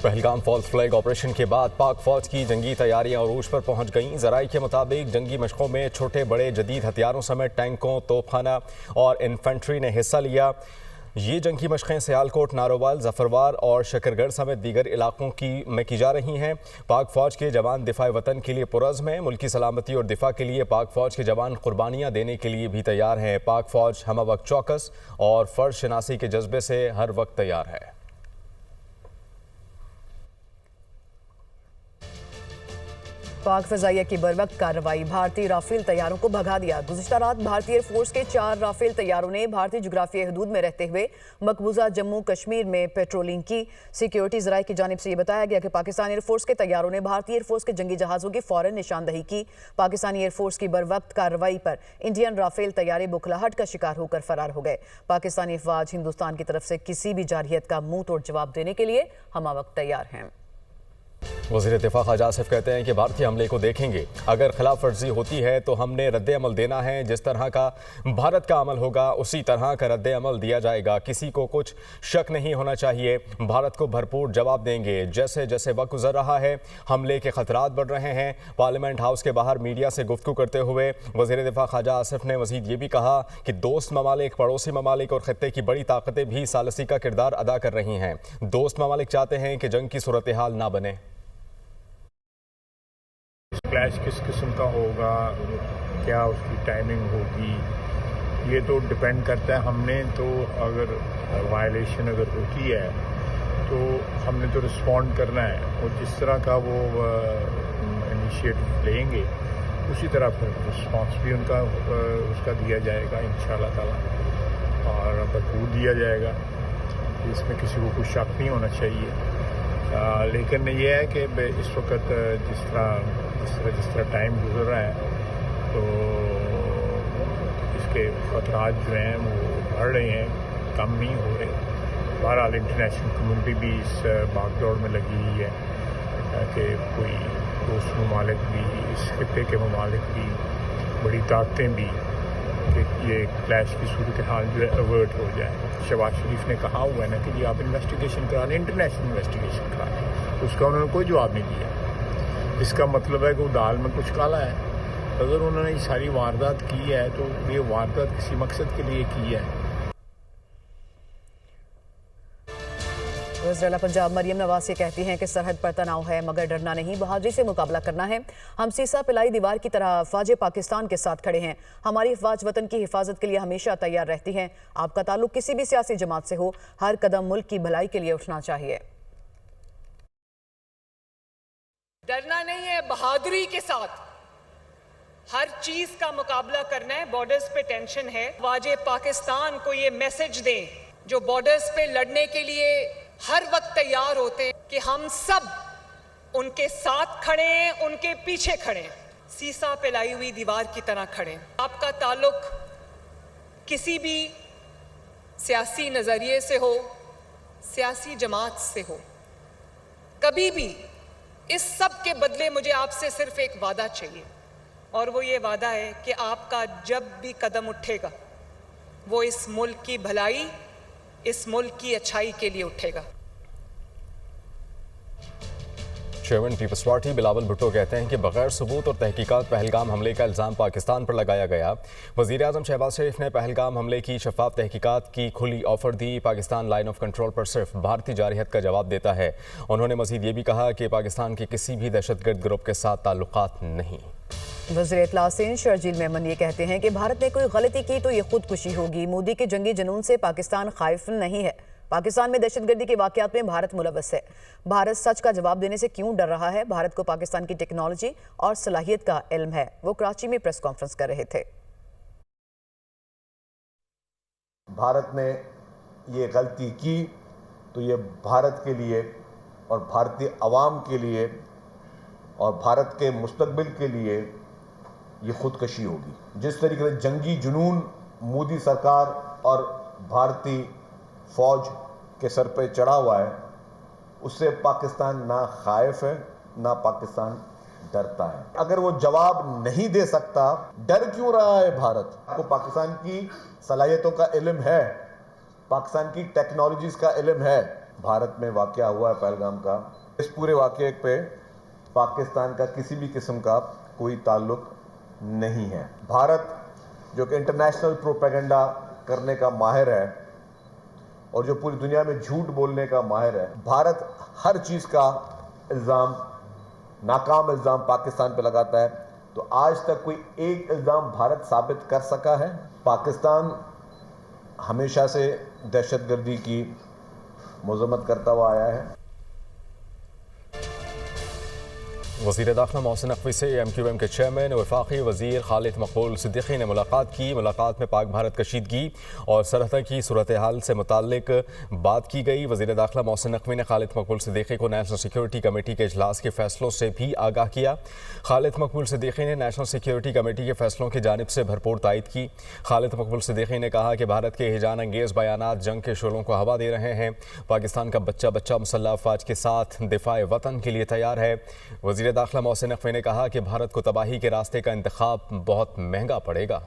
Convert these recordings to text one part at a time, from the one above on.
Pahalgam false flag operation के बाद पाक फौज की जंगी तैयारियां अरूज पर पहुंच गईं। ज़राई के मुताबिक जंगी मशकों में छोटे बड़े जदीद हथियारों समेत टैंकों, तोपखाना और इन्फेंट्री ने हिस्सा लिया। ये जंगी मशक़ें सियालकोट, नारोवाल, जफरवार और शकरगढ़ समेत दीगर इलाकों में की जा रही हैं। पाक फ़ौज के जवान दिफा वतन के लिए पुरज़्म हैं। मुल्की सलामती और दिफा के लिए पाक फ़ौज के जवान कुर्बानियाँ देने के लिए भी तैयार हैं। पाक फ़ौज हम वक्त चौकस और फ़र्ज शनासी के जज्बे से हर वक्त तैयार है। पाक फ़ज़ाइया की बरवक्त कार्रवाई, भारतीय राफेल तैयारों को भगा दिया। गुज़िश्ता रात भारतीय एयरफोर्स के 4 राफेल तैयारों ने भारतीय जुग्राफियाई हदूद में रहते हुए मकबूजा जम्मू कश्मीर में पेट्रोलिंग की। सिक्योरिटी ज़राए की जानिब से ये बताया गया कि पाकिस्तानी एयरफोर्स के तैयारों ने भारतीय एयरफोर्स के जंगी जहाज़ों की फ़ौरन निशानदही की। पाकिस्तानी एयरफोर्स की बरवक्त कार्रवाई पर इंडियन राफेल तैयारे बुखलाहट का शिकार होकर फरार हो गए। पाकिस्तानी अफवाज हिंदुस्तान की तरफ से किसी भी जारहियत का मुंह तोड़ जवाब देने के लिए हम वक्त तैयार हैं। वज़ीर दिफा ख्वाजा आसिफ कहते हैं कि भारतीय हमले को देखेंगे, अगर खिलाफ वर्जी होती है तो हमने रद्द अमल देना है। जिस तरह का भारत का अमल होगा उसी तरह का रद्द अमल दिया जाएगा। किसी को कुछ शक नहीं होना चाहिए, भारत को भरपूर जवाब देंगे। जैसे जैसे वक्त गुजर रहा है हमले के खतरात बढ़ रहे हैं। पार्लियामेंट हाउस के बाहर मीडिया से गुफ्तगू करते हुए वज़ीर दिफा ख्वाजा आसिफ ने मज़ीद ये भी कहा कि दोस्त ममालिक, पड़ोसी ममालिक और खित्ते की बड़ी ताकतें भी सालसी का किरदार अदा कर रही हैं। दोस्त ममालिक चाहते हैं कि जंग की सूरत हाल ना बने। क्लैश किस किस्म का होगा, क्या उसकी टाइमिंग होगी, ये तो डिपेंड करता है। हमने तो अगर वायलेशन अगर होती है तो हमने तो रिस्पॉन्ड करना है और जिस तरह का वो इनिशिएटिव लेंगे उसी तरह फिर रिस्पॉन्स भी उनका उसका दिया जाएगा इंशाल्लाह ताला, और भरपूर दिया जाएगा। इसमें किसी को कुछ शक नहीं होना चाहिए। लेकिन ये है कि इस वक्त जिस तरह टाइम गुजर रहा है तो इसके खतरात जो हैं वो बढ़ रहे हैं, कम नहीं हो रहे। बहरहाल इंटरनेशनल कम्युनिटी भी इस भागदौड़ में लगी हुई है कि कोई दोस्त ममालिक भी, इस खित्ते के ममालिक भी, बड़ी ताकतें भी, कि ये क्लैश की सूरत हाल जो है अवर्ट हो जाए। शहबाज शरीफ ने कहा हुआ है ना कि जी आप इन्वेस्टिगेशन करा लें, इंटरनेशनल इन्वेस्टिगेशन करा लें। उसका उन्होंने कोई जवाब नहीं दिया। इसका मतलब है कि वो दाल में कुछ काला है। अगर उन्होंने ये सारी वारदात की है तो ये वारदात किसी मकसद के लिए की है। वज़ीर आला पंजाब मरियम नवाज से कहती हैं कि सरहद पर तनाव है मगर डरना नहीं, बहादुरी से मुकाबला करना है। हम सीसा पिलाई दीवार की तरह अफवाज पाकिस्तान के साथ खड़े हैं। हमारी अफवाज वतन की हिफाजत के लिए हमेशा तैयार रहती हैं। आपका ताल्लुक किसी भी सियासी जमात से हो, हर कदम मुल्क की भलाई के लिए उठना चाहिए। डरना नहीं है, बहादुरी के साथ हर चीज का मुकाबला करना है। बॉर्डर्स पे टेंशन है, वाजे पाकिस्तान को ये मैसेज दें जो बॉर्डर्स पे लड़ने के लिए हर वक्त तैयार होते हैं कि हम सब उनके साथ खड़े हैं, उनके पीछे खड़े हैं, सीसा पे लाई हुई दीवार की तरह खड़े हैं। आपका ताल्लुक किसी भी सियासी नजरिए से हो, सियासी जमात से हो, कभी भी इस सब के बदले मुझे आपसे सिर्फ एक वादा चाहिए, और वो ये वादा है कि आपका जब भी कदम उठेगा वो इस मुल्क की भलाई, इस मुल्क की अच्छाई के लिए उठेगा। Chairman Peoples Party Bilawal Bhutto कहते हैं कि बगैर सबूत और तहकीकात पहलगाम हमले का इल्ज़ाम पाकिस्तान पर लगाया गया। वज़ीर आज़म शहबाज शरीफ ने पहलगाम हमले की शफाफ तहकीकात की खुली offer the. Pakistan line of control पर सिर्फ भारतीय जारहियत का जवाब देता है। उन्होंने मज़ीद ये भी कहा कि पाकिस्तान के किसी भी दहशतगर्द ग्रुप के साथ ताल्लुकात नहीं। वज़ीर इत्तला सिंध शर्जील मेमन ये कहते हैं कि भारत ने कोई गलती की तो ये खुदकुशी होगी। मोदी के जंगी जुनून से पाकिस्तान खौफ नहीं है। पाकिस्तान में दहशतगर्दी के वाक़यात में भारत मुलव्वस है। भारत सच का जवाब देने से क्यों डर रहा है? भारत को पाकिस्तान की टेक्नोलॉजी और सलाहियत का इल्म है। वो कराची में प्रेस कॉन्फ्रेंस कर रहे थे। भारत ने ये गलती की तो ये भारत के लिए और भारतीय अवाम के लिए और भारत के मुस्तकबिल के लिए ये खुदकशी होगी। जिस तरीके से जंगी जुनून मोदी सरकार और भारतीय फौज के सर पे चढ़ा हुआ है, उससे पाकिस्तान ना खाइफ है ना पाकिस्तान डरता है। अगर वो जवाब नहीं दे सकता, डर क्यों रहा है भारत? आपको पाकिस्तान की सलाहियतों का इल्म है, पाकिस्तान की टेक्नोलॉजीज का इल्म है, भारत में वाक़या हुआ है पहलगाम का, इस पूरे वाक़ये पे पाकिस्तान का किसी भी किस्म का कोई ताल्लुक नहीं है। भारत जो कि इंटरनेशनल प्रोपेगेंडा करने का माहिर है और जो पूरी दुनिया में झूठ बोलने का माहिर है, भारत हर चीज़ का इल्ज़ाम, नाकाम इल्ज़ाम पाकिस्तान पे लगाता है। तो आज तक कोई एक इल्ज़ाम भारत साबित कर सका है? पाकिस्तान हमेशा से दहशतगर्दी की मज़म्मत करता हुआ आया है। वज़ीर दाखिला मोहसिन नकवी से MQM के चेयरमैन वफाकी वज़ीर खालिद मकबूल सिद्दीकी ने मुलाकात की। मुलाकात में पाक भारत कशीदगी और सरहद की सूरत हाल से मुताल्लिक बात की गई। वज़ीर दाखिला मोहसिन नकवी ने खालिद मकबूल सिद्दीकी को नेशनल सिक्योरिटी कमेटी के इजलास के फैसलों से भी आगाह किया। खालिद मकबूल सिद्दीकी ने नेशनल सिक्योरिटी कमेटी के फैसलों की जानिब से भरपूर तायद की। खालिद मकबूल सिद्दीकी ने कहा कि भारत के हिजान अंगेज़ बयानात जंग के शोलों को हवा दे रहे हैं। पाकिस्तान का बच्चा बच्चा मुसल्लह अफवाज के साथ दिफाए वतन के लिए तैयार है। वज़ीर दाखिला मोहसिन नकवी ने कहा कि भारत को तबाही के रास्ते का इंतखाब बहुत महंगा पड़ेगा।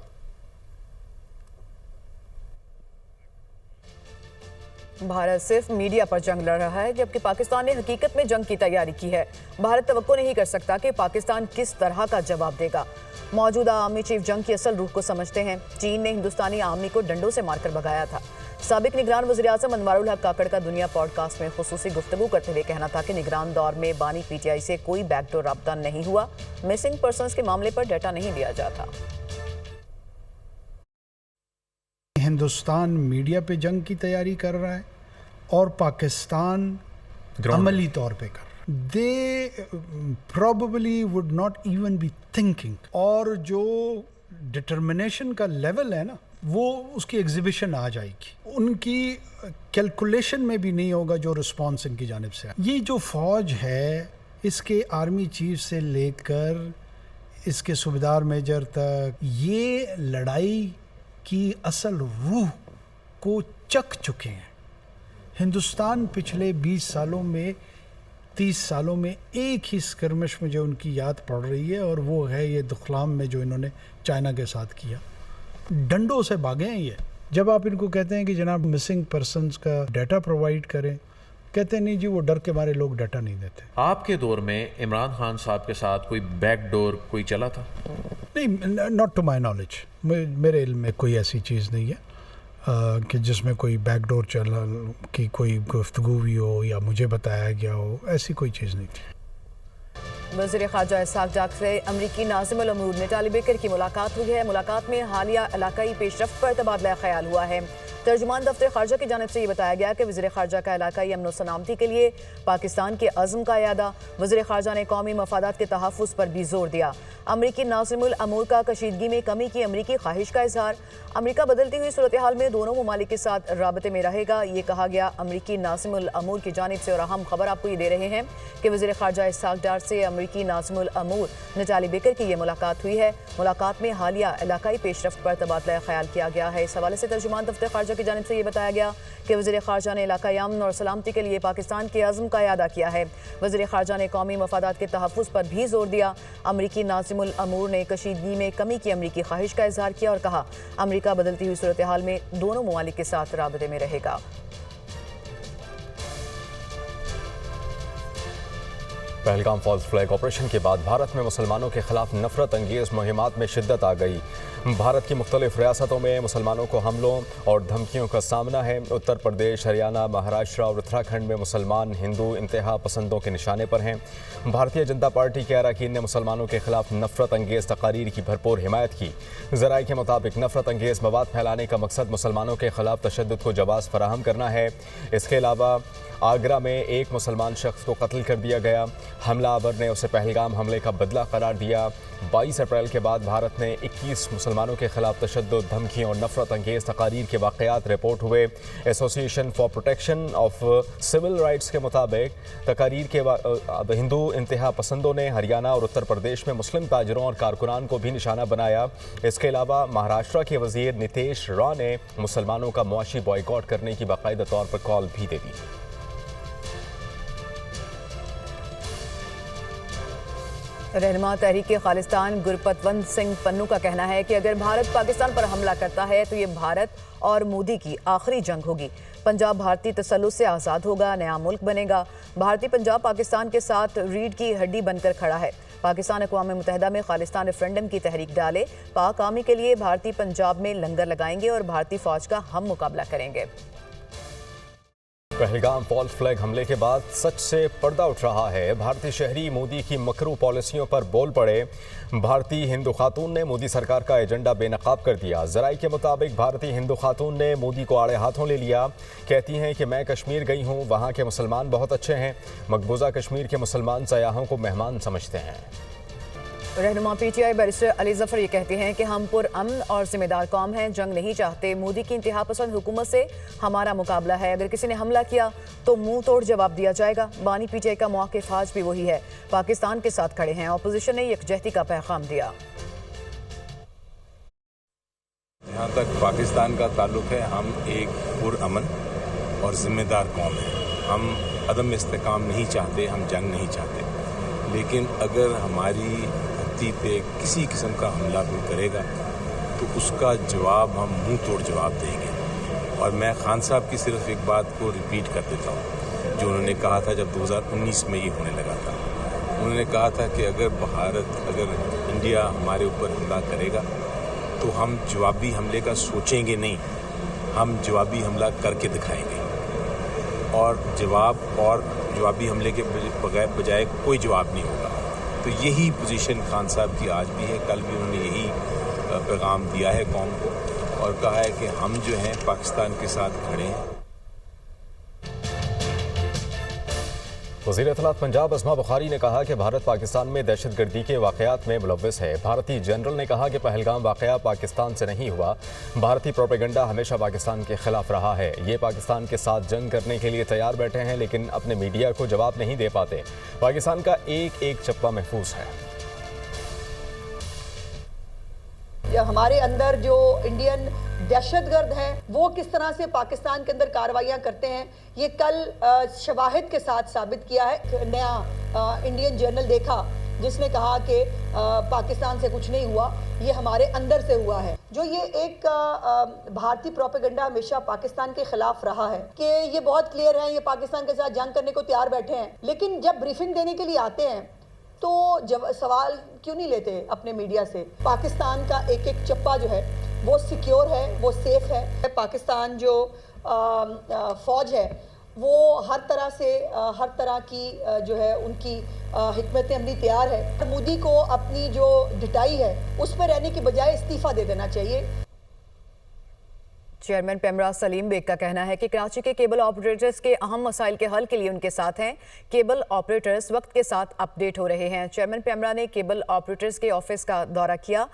भारत सिर्फ मीडिया पर जंग लड़ रहा है, जबकि पाकिस्तान ने हकीकत में जंग की तैयारी की है। भारत तवक्को नहीं कर सकता कि पाकिस्तान किस तरह का जवाब देगा। मौजूदा आर्मी चीफ जंग की असल रूह को समझते हैं। चीन ने हिंदुस्तानी आर्मी को डंडों से मारकर भगाया था। साबिक निगरान वज़ीर आज़म अनवारुल हक काकड़ का दुनिया पॉडकास्ट में खुसूसी गुफ्तगू करते हुए कहना था कि निगरान दौर में बानी PTI से कोई बैकडोर राब्ता नहीं हुआ। मिसिंग पर्सन्स के मामले पर डाटा नहीं दिया जाता। हिंदुस्तान मीडिया पे जंग की तैयारी कर रहा है और पाकिस्तान अमली तौर पे कर रहा है। They probably would not even be thinking, और जो डिटर्मिनेशन का लेवल है ना, वो उसकी एग्जिबिशन आ जाएगी। उनकी कैलकुलेशन में भी नहीं होगा जो रिस्पॉन्स इनकी जानिब से। ये जो फौज है, इसके आर्मी चीफ से लेकर इसके सूबेदार मेजर तक, ये लड़ाई की असल रूह को चख चुके हैं। हिंदुस्तान पिछले 20 सालों में 30 सालों में एक ही स्कर्मिश मुझे उनकी याद पड़ रही है, और वो है ये दुखलाम में जो इन्होंने चाइना के साथ किया। डंडों से भागे हैं ये। जब आप इनको कहते हैं कि जनाब मिसिंग पर्सन्स का डाटा प्रोवाइड करें, कहते हैं नहीं जी, वो डर के मारे लोग डाटा नहीं देते। आपके दौर में इमरान खान साहब के साथ कोई बैकडोर कोई चला था? नहीं, नॉट टू माई नॉलेज। मेरे इल्म में कोई ऐसी चीज़ नहीं है कि जिसमें कोई बैकडोर चला कि कोई गुफ्तगू हुई हो या मुझे बताया गया हो, ऐसी कोई चीज़ नहीं थी। वज़ीर ख़ारजा इसहाक़ डार से अमरीकी नाज़िम अल अमूर नेटाली बेकर की मुलाकात हुई है। मुलाकात में हालिया इलाकाई पेशरफ्त पर तबादला ख्याल हुआ है। तर्जुमान दफ्तर ख़ारजा की जानिब से ये बताया गया कि वज़ीर ख़ारजा का इलाकाई अमन व सलामती के लिए पाकिस्तान के अज़्म का यादा। वज़ीर ख़ारजा ने कौमी मफादात के तहफ़्फ़ुज़ पर भी जोर दिया। अमरीकी नाज़िम अल अमूर का कशीदगी में कमी की अमरीकी ख्वाहिश का इजहार। अमरीका बदलती हुई सूरत हाल में दोनों ममालिक के साथ राबते में रहेगा, ये कहा गया अमरीकी नाज़िम अल अमूर की जानिब से। और अहम खबर आपको ये दे रहे हैं कि वज़ीर ख़ारजा इसहाक़ डार से अमरीकी नाज़िम अल अमूर नेटाली बेकर की ये मुलाकात हुई है। मुलाकात में हालिया इलाकाई पेशरफ्त पर तबादला ख्याल किया गया है। इस हवाले से तर्जुमान दफ्तर ख़ारजा की जानिब से ये बताया गया कि वज़ीर ख़ारजा ने इलाकाई अमन और सलामती के लिए पाकिस्तान के अज़्म का यादा किया है। वज़ीर ख़ारजा ने कौमी मफादात के तहफ़्फ़ुज़ पर भी जोर दिया। अमरीकी नाज़िम अल अमूर ने कशीदगी में कमी की अमरीकी ख्वाहिश का इजहार किया और कहा अमरीका बदलती हुई सूरत हाल में दोनों ममालिक के साथ राबते में रहेगा। पहलगाम फॉल्स फ्लैग ऑपरेशन के बाद भारत में मुसलमानों के खिलाफ नफरत अंगेज़ मुहिमात में शिद्दत आ गई। भारत की मुख्तलिफ रियासतों में मुसलमानों को हमलों और धमकियों का सामना है। उत्तर प्रदेश, हरियाणा, महाराष्ट्र और उत्तराखंड में मुसलमान हिंदू इंतहा पसंदों के निशाने पर हैं। भारतीय जनता पार्टी के अरकान ने मुसलमानों के खिलाफ नफरत अंगेज़ तकारीर की भरपूर हिमायत की। ज़राए के मुताबिक नफरत अंगेज़ मवाद फैलाने का मकसद मुसलमानों के खिलाफ तशद्दुद को जवाज़ फराहम करना है। इसके अलावा आगरा में एक मुसलमान शख्स को कत्ल कर दिया गया। हमलावर ने उसे पहलगाम हमले का बदला करार दिया। 22 अप्रैल के बाद भारत ने 21 मुसलमानों के खिलाफ तशद्दुद, धमकियों और नफरत अंगेज़ तकारीर के वाक़यात रिपोर्ट हुए। Association for protection of civil rights के मुताबिक तकारीर के हिंदू इंतहा पसंदों ने हरियाणा और उत्तर प्रदेश में मुस्लिम ताजरों और कारकुनान को भी निशाना बनाया। इसके अलावा महाराष्ट्र के वज़ीर नितेश रॉ ने मुसलमानों का मुआशी बॉयकॉट करने की बाकायदा तौर पर कॉल भी दे दी। रहनुमा तहरीक खालिस्तान गुरपतवंत सिंह पन्नू का कहना है कि अगर भारत पाकिस्तान पर हमला करता है तो ये भारत और मोदी की आखिरी जंग होगी। पंजाब भारतीय तसल्लुत से आज़ाद होगा, नया मुल्क बनेगा। भारतीय पंजाब पाकिस्तान के साथ रीढ़ की हड्डी बनकर खड़ा है। पाकिस्तान अक़वाम मुत्तहिदा में खालिस्तान रेफरेंडम की तहरीक डाले। पाक आर्मी के लिए भारतीय पंजाब में लंगर लगाएंगे और भारतीय फौज का हम मुकाबला करेंगे। पहलगाम फॉल्स फ्लैग हमले के बाद सच से पर्दा उठ रहा है। भारतीय शहरी मोदी की मकरू पॉलिसियों पर बोल पड़े। भारतीय हिंदू खातून ने मोदी सरकार का एजेंडा बेनकाब कर दिया। जराई के मुताबिक भारतीय हिंदू खातून ने मोदी को आड़े हाथों ले लिया। कहती हैं कि मैं कश्मीर गई हूँ, वहाँ के मुसलमान बहुत अच्छे हैं। मकबूजा कश्मीर के मुसलमान सयाहों को मेहमान समझते हैं। रहनुमा पीटीआई बैरिस्टर अली जफर ये कहते हैं कि हम पुरअमन और जिम्मेदार कौम हैं, जंग नहीं चाहते। मोदी की इंतहा पसंद हुकूमत से हमारा मुकाबला है। अगर किसी ने हमला किया तो मुंह तोड़ जवाब दिया जाएगा। बानी पीटीआई का मौक़िफ़ आज भी वही है, पाकिस्तान के साथ खड़े हैं। अपोजिशन ने यकजहती का पैगाम दिया। जहाँ तक पाकिस्तान का ताल्लुक है, हम एक पुरअमन और जिम्मेदार कौम है। हम अदम इस्तेकाम नहीं चाहते, हम जंग नहीं चाहते। लेकिन अगर हमारी पे किसी किस्म का हमला कोई करेगा तो उसका जवाब हम मुंह तोड़ जवाब देंगे। और मैं खान साहब की सिर्फ एक बात को रिपीट कर देता हूँ जो उन्होंने कहा था जब 2019 में ये होने लगा था। उन्होंने कहा था कि अगर इंडिया हमारे ऊपर हमला करेगा तो हम जवाबी हमले का सोचेंगे नहीं, हम जवाबी हमला करके दिखाएंगे। और जवाबी हमले के बजाय कोई जवाब नहीं होगा। तो यही पोजीशन खान साहब की आज भी है। कल भी उन्होंने यही पैगाम दिया है कौम को और कहा है कि हम जो हैं पाकिस्तान के साथ खड़े हैं। वज़ीर इत्तलात पंजाब अस्मा बुखारी ने कहा कि भारत पाकिस्तान में दहशतगर्दी के वाक़यात में मुलव्विस है। भारतीय जनरल ने कहा कि पहलगाम वाक़या पाकिस्तान से नहीं हुआ। भारतीय प्रोपेगेंडा हमेशा पाकिस्तान के खिलाफ रहा है। ये पाकिस्तान के साथ जंग करने के लिए तैयार बैठे हैं, लेकिन अपने मीडिया को जवाब नहीं दे पाते। पाकिस्तान का एक एक चप्पा महफूज है। हमारे अंदर जो इंडियन दहशतगर्द हैं वो किस तरह से पाकिस्तान के अंदर कार्रवाइयाँ करते हैं, ये कल शवाहिद के साथ साबित किया है। नया इंडियन जर्नल देखा जिसने कहा कि पाकिस्तान से कुछ नहीं हुआ, ये हमारे अंदर से हुआ है। जो ये एक भारतीय प्रोपेगेंडा हमेशा पाकिस्तान के खिलाफ रहा है कि ये बहुत क्लियर है, ये पाकिस्तान के साथ जंग करने को तैयार बैठे हैं। लेकिन जब ब्रीफिंग देने के लिए आते हैं तो जब सवाल क्यों नहीं लेते अपने मीडिया से। पाकिस्तान का एक एक चप्पा जो है वो सिक्योर है, वो सेफ है। पाकिस्तान जो फौज है वो हर तरह की जो है उनकी हिकमत अमली तैयार है। मोदी को अपनी जो ढिठाई है उस पर रहने की बजाय इस्तीफा दे देना चाहिए। चेयरमैन पेमरा सलीम बेग का कहना है कि कराची के केबल ऑपरेटर्स के अहम मसाइल के हल के लिए उनके साथ हैं। केबल ऑपरेटर्स वक्त के साथ अपडेट हो रहे हैं। चेयरमैन पेमरा ने केबल ऑपरेटर्स के ऑफिस का दौरा किया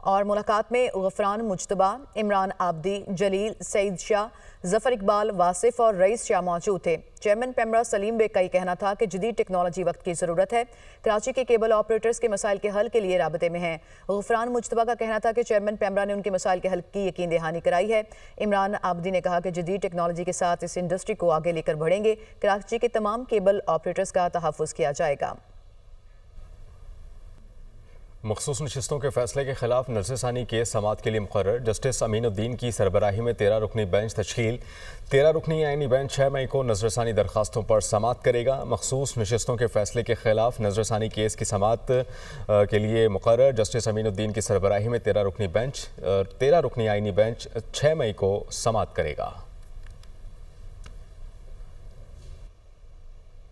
और मुलाकात में गफरान मुज्तबा, इमरान आबदी, जलील, सईद शाह, जफर इकबाल, वासिफ और रईस शाह मौजूद थे। चेयरमैन पेमरा सलीम बेग का ये कहना था कि जदीद टेक्नोलॉजी वक्त की ज़रूरत है। कराची के केबल ऑपरेटर्स के मसाइल के हल के लिए राबते में हैं। गफरान मुज्तबा का कहना था कि चेयरमैन पेमरा ने उनके मसाइल के हल की यकीन दहानी कराई है। इमरान आबदी ने कहा कि जदीद टेक्नोलॉजी के साथ इस इंडस्ट्री को आगे लेकर बढ़ेंगे। कराची के तमाम केबल ऑपरेटर्स का तहफ़्फ़ुज़ किया जाएगा। मखसूस नशिस्तों के फैसले के खिलाफ नज़रसानी केस समाअत के लिए मुकर्रर। जस्टिस अमीनुद्दीन की सरबराही में 13 रुकनी बेंच तश्कील। 13 रुकनी आईनी बेंच 6 मई को नज़रसानी दरखास्तों पर समाअत करेगा। मखसूस नशिस्तों के फैसले के खिलाफ नज़रसानी केस की समाअत के लिए मुकर्रर जस्टिस अमीनुद्दीन की सरबराही में 13 रुकनी आईनी बेंच 6 मई को समाअत करेगा।